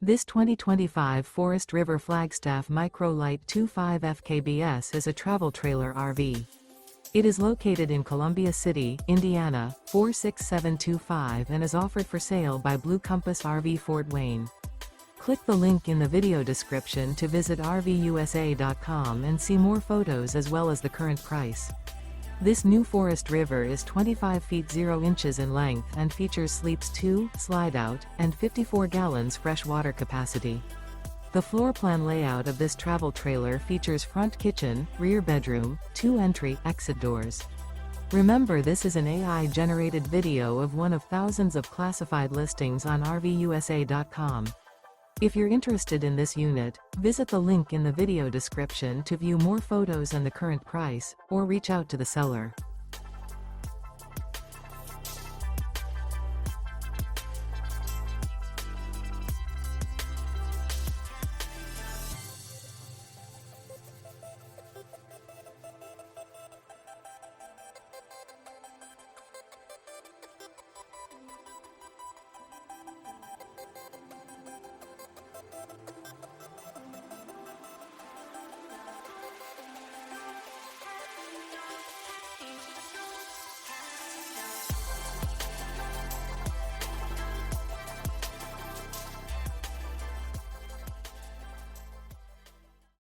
This 2025 Forest River Flagstaff Micro Lite 25 FKBS is a travel trailer RV. It is located in Columbia City, Indiana, 46725 and is offered for sale by Blue Compass RV Fort Wayne. Click the link in the video description to visit RVUSA.com and see more photos as well as the current price. This new Forest River is 25 feet 0 inches in length and features sleeps 2, Slideout, and 54 gallons fresh water capacity. The floor plan layout of this travel trailer features front kitchen, rear bedroom, 2 entry/exit doors. Remember, this is an AI-generated video of one of thousands of classified listings on RVUSA.com. If you're interested in this unit, visit the link in the video description to view more photos and the current price, or reach out to the seller.